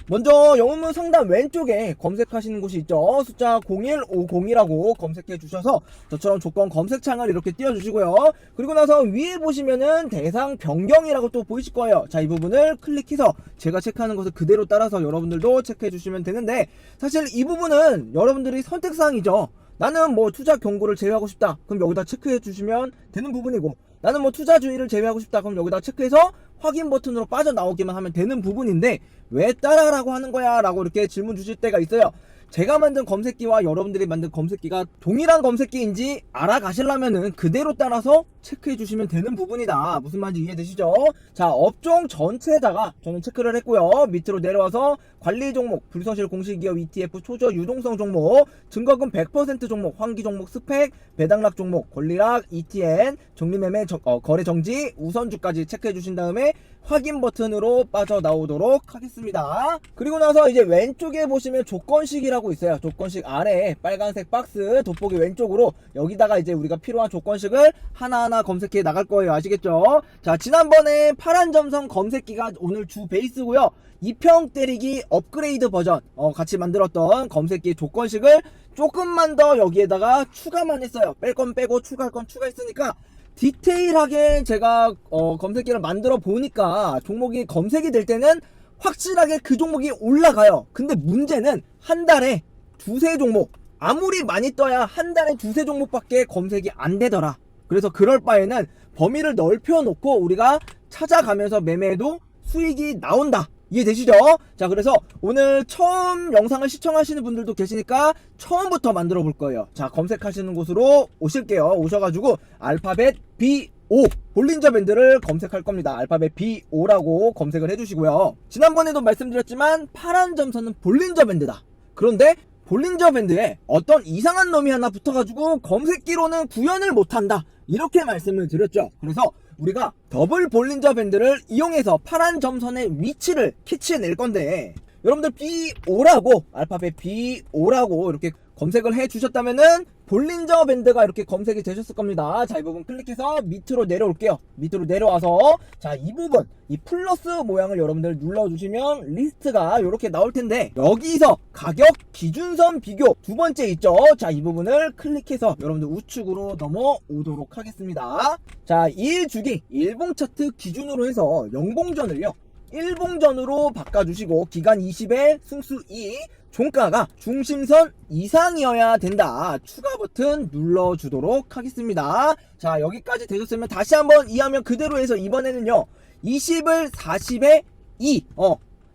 먼저 영문문 상단 왼쪽에 검색하시는 곳이 있죠. 숫자 0150이라고 검색해 주셔서 저처럼 조건 검색창을 이렇게 띄워주시고요. 그리고 나서 위에 보시면은 대상 변경이라고 또 보이실 거예요. 자, 이 부분을 클릭해서 제가 체크하는 것을 그대로 따라서 여러분들도 체크해 주시면 되는데, 사실 이 부분은 여러분들이 선택사항이죠. 나는 뭐 투자 경고를 제외하고 싶다, 그럼 여기다 체크해 주시면 되는 부분이고, 나는 뭐 투자 주의를 제외하고 싶다, 그럼 여기다 체크해서 확인 버튼으로 빠져나오기만 하면 되는 부분인데, 왜 따라라고 하는 거야? 라고 이렇게 질문 주실 때가 있어요. 제가 만든 검색기와 여러분들이 만든 검색기가 동일한 검색기인지 알아가시려면은 그대로 따라서 체크해 주시면 되는 부분이다. 무슨 말인지 이해되시죠? 자, 업종 전체에다가 저는 체크를 했고요. 밑으로 내려와서 관리 종목, 불서실 공시기업 ETF 초저 유동성 종목, 증거금 100% 종목, 환기 종목 스펙, 배당락 종목, 권리락, ETN, 정리매매 거래 정지, 우선주까지 체크해 주신 다음에 확인 버튼으로 빠져나오도록 하겠습니다. 그리고 나서 이제 왼쪽에 보시면 조건식이라고 있어요. 조건식 아래에 빨간색 박스 돋보기 왼쪽으로 여기다가 이제 우리가 필요한 조건식을 하나하나 검색해 나갈 거예요. 아시겠죠? 자, 지난번에 파란 점선 검색기가 오늘 주 베이스고요. 2평 때리기 업그레이드 버전 같이 만들었던 검색기 조건식을 조금만 더 여기에다가 추가만 했어요. 뺄 건 빼고 추가할 건 추가했으니까 디테일하게 제가 검색기를 만들어 보니까 종목이 검색이 될 때는 확실하게 그 종목이 올라가요. 근데 문제는 한 달에 두세 종목, 아무리 많이 떠야 한 달에 두세 종목밖에 검색이 안 되더라. 그래서 그럴 바에는 범위를 넓혀 놓고 우리가 찾아가면서 매매해도 수익이 나온다. 이해되시죠? 자, 그래서 오늘 처음 영상을 시청하시는 분들도 계시니까 처음부터 만들어 볼 거예요. 자, 검색하시는 곳으로 오실게요. 오셔가지고 알파벳 B5 볼린저 밴드를 검색할 겁니다. 알파벳 B5라고 검색을 해주시고요. 지난번에도 말씀드렸지만 파란 점선은 볼린저 밴드다. 그런데 볼린저 밴드에 어떤 이상한 놈이 하나 붙어가지고 검색기로는 구현을 못한다, 이렇게 말씀을 드렸죠. 그래서 우리가 더블 볼린저 밴드를 이용해서 파란 점선의 위치를 캐치해낼 건데, 여러분들 B5라고 알파벳 B5라고 이렇게 검색을 해 주셨다면은 볼린저 밴드가 이렇게 검색이 되셨을 겁니다. 자, 이 부분 클릭해서 밑으로 내려올게요. 밑으로 내려와서 자, 이 부분, 이 플러스 모양을 여러분들 눌러주시면 리스트가 이렇게 나올 텐데, 여기서 가격 기준선 비교 두 번째 있죠. 자, 이 부분을 클릭해서 여러분들 우측으로 넘어오도록 하겠습니다. 자, 2일주기 일봉 차트 기준으로 해서 영봉전을요, 일봉전으로 바꿔주시고 기간 20에 승수 2, 종가가 중심선 이상이어야 된다. 추가 버튼 눌러주도록 하겠습니다. 자, 여기까지 되셨으면 다시 한번 이해하면 그대로 해서 이번에는요 20을 40에 2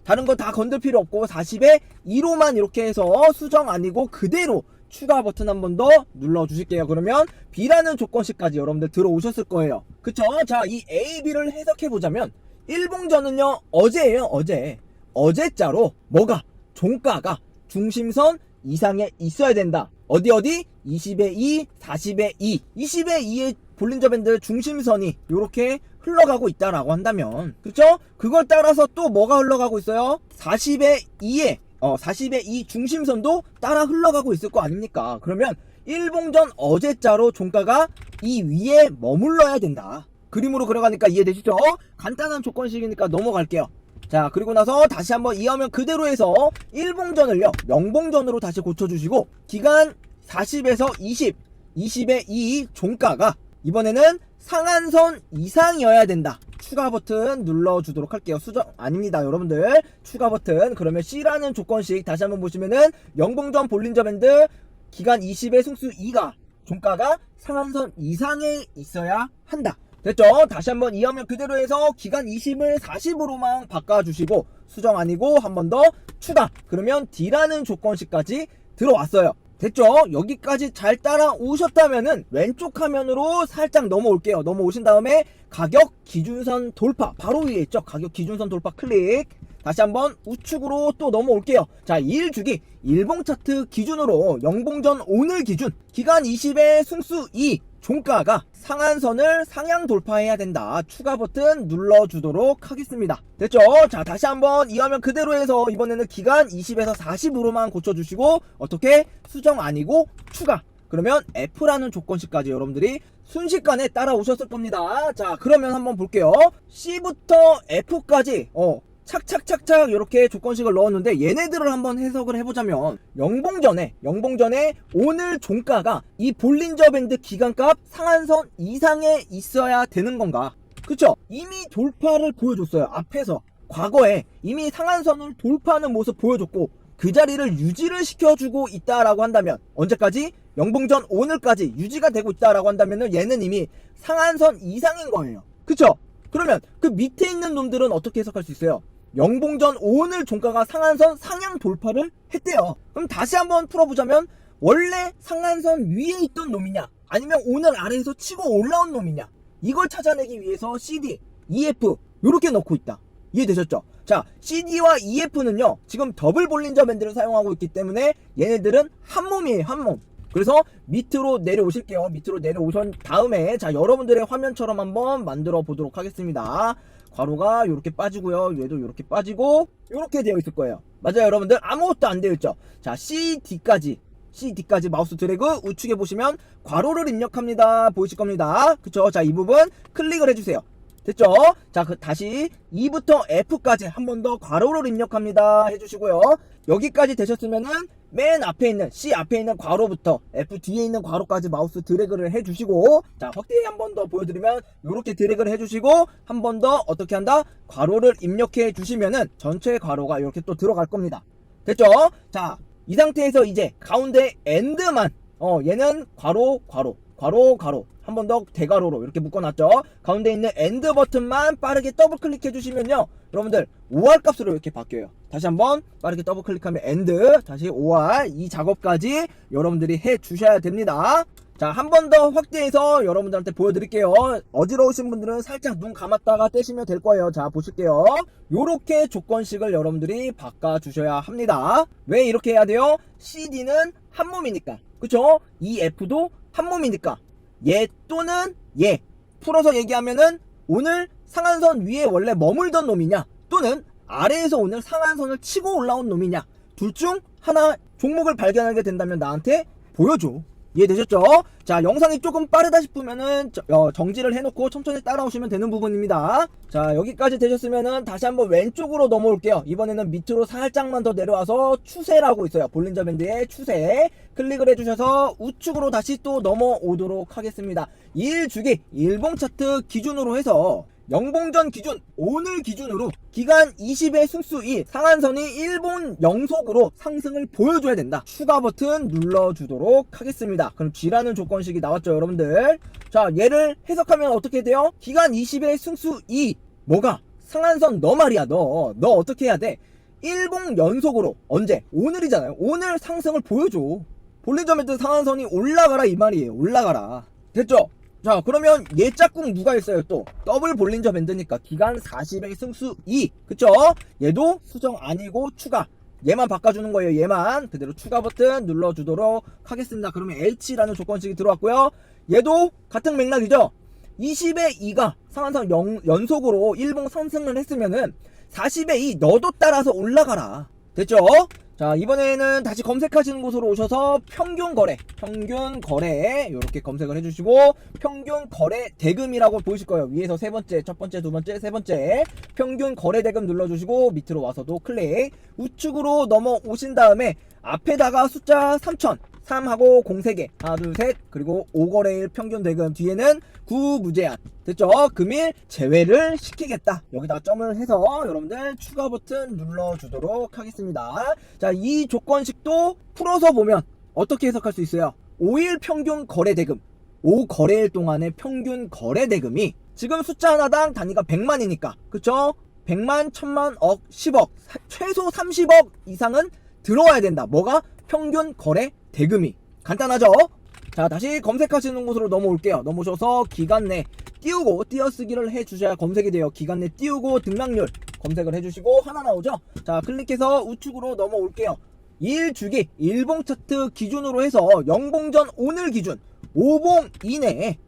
다른 거 다 건들 필요 없고 40에 2로만 이렇게 해서 수정 아니고 그대로 추가 버튼 한 번 더 눌러주실게요. 그러면 B라는 조건식까지 여러분들 들어오셨을 거예요. 그쵸? 자, 이 A, B를 해석해보자면 일봉전은요 어제예요. 어제자로 뭐가? 종가가 중심선 이상에 있어야 된다. 어디 20에 2, 40에 2, 20에 2의 볼린저 밴드 중심선이 이렇게 흘러가고 있다라고 한다면, 그쵸? 그걸 따라서 또 뭐가 흘러가고 있어요? 40에 2에 40에 2 중심선도 따라 흘러가고 있을 거 아닙니까? 그러면 일봉전 어제자로 종가가 이 위에 머물러야 된다. 그림으로 그려가니까 이해되시죠? 간단한 조건식이니까 넘어갈게요. 자, 그리고 나서 다시 한번 이해하면 그대로 해서 일봉전을요 명봉전으로 다시 고쳐주시고 기간 40에서 20, 20에 2 종가가 이번에는 상한선 이상이어야 된다. 추가 버튼 눌러주도록 할게요. 수정 아닙니다 여러분들. 추가 버튼. 그러면 C라는 조건식 다시 한번 보시면은 영봉전 볼린저 밴드 기간 20의 승수 2가 종가가 상한선 이상에 있어야 한다. 됐죠? 다시 한번 이해하면 그대로 해서 기간 20을 40으로만 바꿔주시고 수정 아니고 한 번 더 추가. 그러면 D라는 조건식까지 들어왔어요. 됐죠? 여기까지 잘 따라오셨다면은 왼쪽 화면으로 살짝 넘어올게요. 넘어오신 다음에 가격 기준선 돌파 바로 위에 있죠? 가격 기준선 돌파 클릭. 다시 한번 우측으로 또 넘어올게요. 자, 2일주기 일봉 차트 기준으로 영봉전 오늘 기준 기간 20의 승수 2 종가가 상한선을 상향 돌파해야 된다. 추가 버튼 눌러주도록 하겠습니다. 됐죠? 자, 다시 한번 이 화면 그대로 해서 이번에는 기간 20에서 40으로만 고쳐주시고 어떻게? 수정 아니고 추가. 그러면 F라는 조건식까지 여러분들이 순식간에 따라오셨을 겁니다. 자, 그러면 한번 볼게요. C부터 F까지 착착착착 이렇게 조건식을 넣었는데 얘네들을 한번 해석을 해보자면 영봉전에 오늘 종가가 이 볼린저 밴드 기간값 상한선 이상에 있어야 되는 건가? 그쵸? 이미 돌파를 보여줬어요. 앞에서 과거에 이미 상한선을 돌파하는 모습 보여줬고 그 자리를 유지를 시켜주고 있다라고 한다면 언제까지? 영봉전 오늘까지 유지가 되고 있다라고 한다면 얘는 이미 상한선 이상인 거예요. 그쵸? 그러면 그 밑에 있는 놈들은 어떻게 해석할 수 있어요? 영봉전 오늘 종가가 상한선 상향 돌파를 했대요. 그럼 다시 한번 풀어보자면 원래 상한선 위에 있던 놈이냐 아니면 오늘 아래에서 치고 올라온 놈이냐 이걸 찾아내기 위해서 CD, EF 요렇게 넣고 있다. 이해되셨죠? 자, CD와 EF는요 지금 더블 볼린저 밴드를 사용하고 있기 때문에 얘네들은 한 몸이에요. 한 몸. 그래서 밑으로 내려오실게요. 밑으로 내려오신 다음에 자 여러분들의 화면처럼 한번 만들어 보도록 하겠습니다. 괄호가 이렇게 빠지고요. 얘도 이렇게 빠지고 이렇게 되어 있을 거예요. 맞아요 여러분들? 아무것도 안 되어 있죠. 자 CD까지 마우스 드래그 우측에 보시면 괄호를 입력합니다. 보이실 겁니다. 그쵸? 자 이 부분 클릭을 해주세요. 됐죠? 자 다시 E부터 F까지 한 번 더 괄호를 입력합니다 해주시고요. 여기까지 되셨으면은 맨 앞에 있는 C 앞에 있는 괄호부터 F 뒤에 있는 괄호까지 마우스 드래그를 해주시고 자 확대 한 번 더 보여드리면 이렇게 드래그를 해주시고 한 번 더 어떻게 한다? 괄호를 입력해 주시면은 전체 괄호가 이렇게 또 들어갈 겁니다. 됐죠? 자 이 상태에서 이제 가운데 엔드만 얘는 괄호 한 번 더 대괄호로 이렇게 묶어놨죠. 가운데 있는 엔드 버튼만 빠르게 더블 클릭해 주시면요 여러분들 OR 값으로 이렇게 바뀌어요. 다시 한번 빠르게 더블 클릭하면 엔드 다시 OR 이 작업까지 여러분들이 해 주셔야 됩니다. 자 한 번 더 확대해서 여러분들한테 보여드릴게요. 어지러우신 분들은 살짝 눈 감았다가 떼시면 될 거예요. 자 보실게요. 요렇게 조건식을 여러분들이 바꿔 주셔야 합니다. 왜 이렇게 해야 돼요? CD는 한 몸이니까 그쵸? EF도 한 몸이니까 얘 또는 얘 풀어서 얘기하면은 오늘 상한선 위에 원래 머물던 놈이냐 또는 아래에서 오늘 상한선을 치고 올라온 놈이냐 둘 중 하나 종목을 발견하게 된다면 나한테 보여줘. 이해되셨죠? 자 영상이 조금 빠르다 싶으면은 정지를 해놓고 천천히 따라오시면 되는 부분입니다. 자 여기까지 되셨으면은 다시 한번 왼쪽으로 넘어올게요. 이번에는 밑으로 살짝만 더 내려와서 추세라고 있어요. 볼린저 밴드의 추세 클릭을 해주셔서 우측으로 다시 또 넘어오도록 하겠습니다. 1주기 일봉 차트 기준으로 해서 영봉전 기준 오늘 기준으로 기간 20의 승수 2 상한선이 일본 영속으로 상승을 보여줘야 된다. 추가 버튼 눌러주도록 하겠습니다. 그럼 G라는 조건식이 나왔죠 여러분들. 자 얘를 해석하면 어떻게 돼요? 기간 20의 승수 2 뭐가? 상한선 너 말이야 너 어떻게 해야 돼? 일봉 연속으로 언제? 오늘이잖아요. 오늘 상승을 보여줘. 볼린저 밴드 상한선이 올라가라 이 말이에요. 올라가라. 됐죠? 자 그러면 얘 짝꿍 누가 있어요? 또 더블 볼린저 밴드니까 기간 40의 승수 2 그쵸? 얘도 수정 아니고 추가 얘만 바꿔주는 거예요. 얘만 그대로 추가 버튼 눌러주도록 하겠습니다. 그러면 H라는 조건식이 들어왔고요. 얘도 같은 맥락이죠. 20의 2가 상한선 연속으로 일봉 상승을 했으면은 40의 2 너도 따라서 올라가라. 됐죠? 자 이번에는 다시 검색하시는 곳으로 오셔서 평균 거래 이렇게 검색을 해주시고 평균 거래 대금이라고 보이실 거예요. 위에서 세 번째, 첫 번째, 두 번째, 세 번째 평균 거래 대금 눌러주시고 밑으로 와서도 클릭 우측으로 넘어오신 다음에 앞에다가 숫자 3000 3하고 03개 하나 둘 셋 그리고 5거래일 평균 대금 뒤에는 9 무제한 됐죠? 금일 제외를 시키겠다. 여기다가 점을 해서 여러분들 추가 버튼 눌러주도록 하겠습니다. 자, 이 조건식도 풀어서 보면 어떻게 해석할 수 있어요? 5일 평균 거래 대금 5거래일 동안의 평균 거래 대금이 지금 숫자 하나당 단위가 100만이니까 그쵸? 100만, 1000만, 억, 10억 최소 30억 이상은 들어와야 된다. 뭐가? 평균 거래 대금이. 간단하죠? 자 다시 검색하시는 곳으로 넘어올게요. 넘어오셔서 기간 내 띄우고 띄어쓰기를 해주셔야 검색이 돼요. 기간 내 띄우고 등락률 검색을 해주시고 하나 나오죠? 자 클릭해서 우측으로 넘어올게요. 1주기 일봉 차트 기준으로 해서 영봉전 오늘 기준 5봉 이내에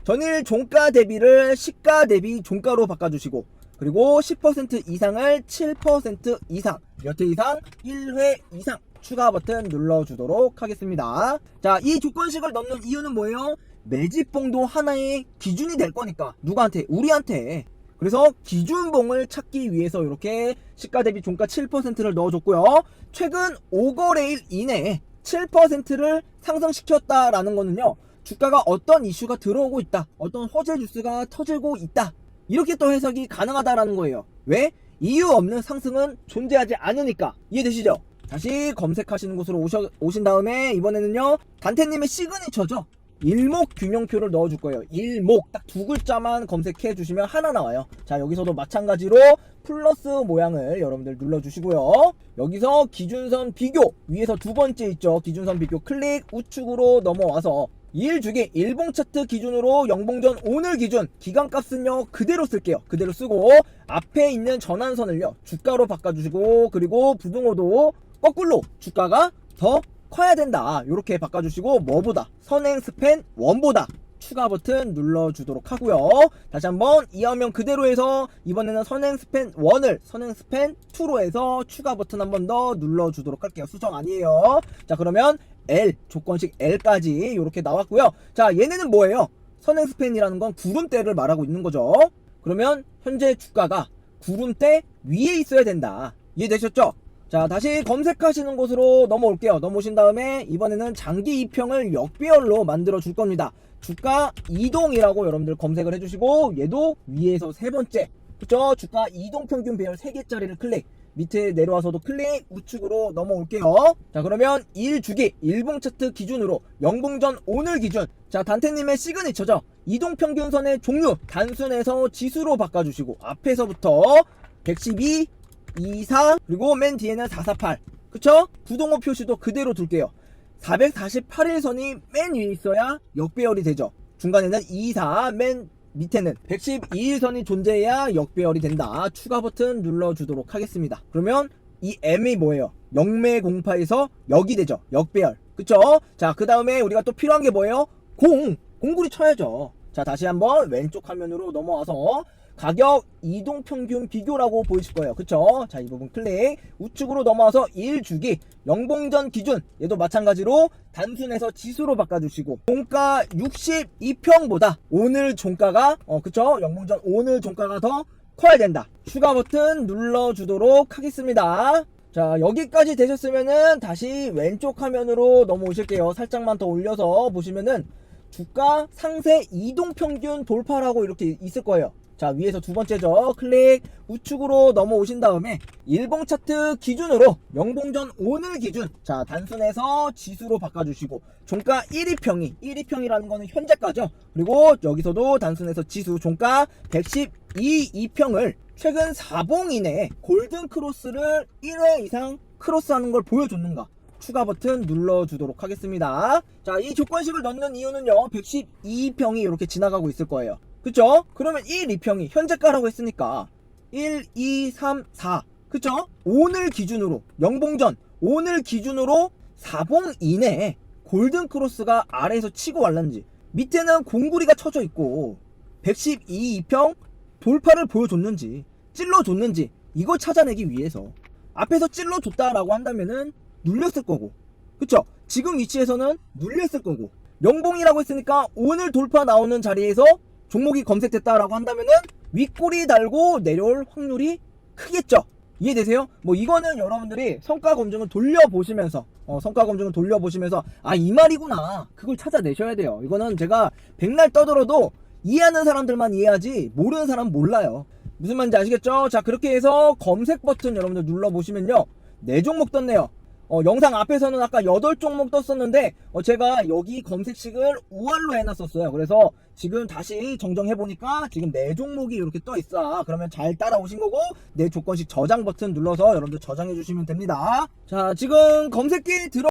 전일 종가 대비를 시가 대비 종가로 바꿔주시고 그리고 10% 이상을 7% 이상 몇 회 이상 1회 이상 추가 버튼 눌러주도록 하겠습니다. 자, 이 조건식을 넣는 이유는 뭐예요? 매집봉도 하나의 기준이 될 거니까 누구한테? 우리한테. 그래서 기준봉을 찾기 위해서 이렇게 시가 대비 종가 7%를 넣어줬고요. 최근 5거래일 이내에 7%를 상승시켰다라는 거는요, 주가가 어떤 이슈가 들어오고 있다, 어떤 호재 뉴스가 터지고 있다, 이렇게 또 해석이 가능하다라는 거예요. 왜? 이유 없는 상승은 존재하지 않으니까. 이해되시죠? 다시 검색하시는 곳으로 오신 다음에 이번에는요, 단테님의 시그니처죠, 일목균형표를 넣어줄 거예요. 일목 딱 두 글자만 검색해 주시면 하나 나와요. 자, 여기서도 마찬가지로 플러스 모양을 여러분들 눌러주시고요. 여기서 기준선 비교 위에서 두 번째 있죠, 기준선 비교 클릭 우측으로 넘어와서 일주기 일봉 차트 기준으로 영봉전 오늘 기준 기간값은요 그대로 쓸게요. 그대로 쓰고 앞에 있는 전환선을요 주가로 바꿔주시고, 그리고 부등호도 거꾸로 주가가 더 커야 된다 이렇게 바꿔주시고, 뭐보다 선행 스팬 1보다 추가 버튼 눌러주도록 하고요. 다시 한번 이 화면 그대로 해서 이번에는 선행 스팬 1을 선행 스팬 2로 해서 추가 버튼 한 번 더 눌러주도록 할게요. 수정 아니에요. 자, 그러면 L 조건식 L까지 이렇게 나왔고요. 자, 얘네는 뭐예요? 선행 스팬이라는 건 구름대를 말하고 있는 거죠. 그러면 현재 주가가 구름대 위에 있어야 된다. 이해되셨죠? 자, 다시 검색하시는 곳으로 넘어올게요. 넘어오신 다음에 이번에는 장기 2평을 역배열로 만들어 줄 겁니다. 주가 이동이라고 여러분들 검색을 해주시고, 얘도 위에서 세 번째, 그쵸? 주가 이동 평균 배열 3개짜리를 클릭, 밑에 내려와서도 클릭 우측으로 넘어올게요. 자, 그러면 1주기 일봉 차트 기준으로 영봉전 오늘 기준, 자, 단테님의 시그니처죠, 이동 평균선의 종류 단순해서 지수로 바꿔주시고, 앞에서부터 112 24, 그리고 맨 뒤에는 448, 그쵸? 부동호 표시도 그대로 둘게요. 448일선이 맨 위에 있어야 역배열이 되죠. 중간에는 24, 맨 밑에는 112일선이 존재해야 역배열이 된다. 추가 버튼 눌러주도록 하겠습니다. 그러면 이 M이 뭐예요? 영매공파에서 역이 되죠. 역배열, 그쵸? 자, 그 다음에 우리가 또 필요한 게 뭐예요? 공구리 쳐야죠. 자, 다시 한번 왼쪽 화면으로 넘어와서 가격 이동 평균 비교라고 보이실 거예요. 그쵸? 자, 이 부분 클릭 우측으로 넘어와서 1주기 영봉전 기준, 얘도 마찬가지로 단순해서 지수로 바꿔주시고, 종가 62평보다 오늘 종가가 그쵸? 영봉전 오늘 종가가 더 커야 된다. 추가 버튼 눌러주도록 하겠습니다. 자, 여기까지 되셨으면은 다시 왼쪽 화면으로 넘어오실게요. 살짝만 더 올려서 보시면은 주가 상세 이동평균 돌파라고 이렇게 있을 거예요. 자, 위에서 두 번째죠. 클릭 우측으로 넘어오신 다음에 일봉 차트 기준으로 영봉전 오늘 기준, 자, 단순해서 지수로 바꿔주시고, 종가 1위평이라는 거는 현재가죠. 그리고 여기서도 단순해서 지수 종가 112평을 최근 4봉 이내에 골든 크로스를 1회 이상 크로스하는 걸 보여줬는가, 추가 버튼 눌러주도록 하겠습니다. 자, 이 조건식을 넣는 이유는요, 112평이 이렇게 지나가고 있을 거예요. 그쵸? 그러면 1, 2평이 현재가라고 했으니까 1, 2, 3, 4, 그쵸? 오늘 기준으로 영봉전 오늘 기준으로 4봉 이내에 골든 크로스가 아래에서 치고 왔는지, 밑에는 공구리가 쳐져 있고 112평 돌파를 보여줬는지 찔러줬는지, 이걸 찾아내기 위해서 앞에서 찔러줬다라고 한다면은 눌렸을 거고, 그쵸? 지금 위치에서는 눌렸을 거고, 영봉이라고 했으니까 오늘 돌파 나오는 자리에서 종목이 검색됐다라고 한다면은 윗꼬리 달고 내려올 확률이 크겠죠. 이해되세요? 뭐 이거는 여러분들이 성과 검증을 돌려보시면서 아, 이 말이구나, 그걸 찾아내셔야 돼요. 이거는 제가 백날 떠들어도 이해하는 사람들만 이해하지 모르는 사람은 몰라요. 무슨 말인지 아시겠죠? 자, 그렇게 해서 검색 버튼 여러분들 눌러보시면요, 4종목 떴네요. 영상 앞에서는 아까 8종목 떴었는데 제가 여기 검색식을 우알로 해놨었어요. 그래서 지금 다시 정정해보니까 지금 4종목이 이렇게 떠있어. 그러면 잘 따라오신 거고, 내 조건식 저장 버튼 눌러서 여러분들 저장해주시면 됩니다. 자, 지금 검색기 들어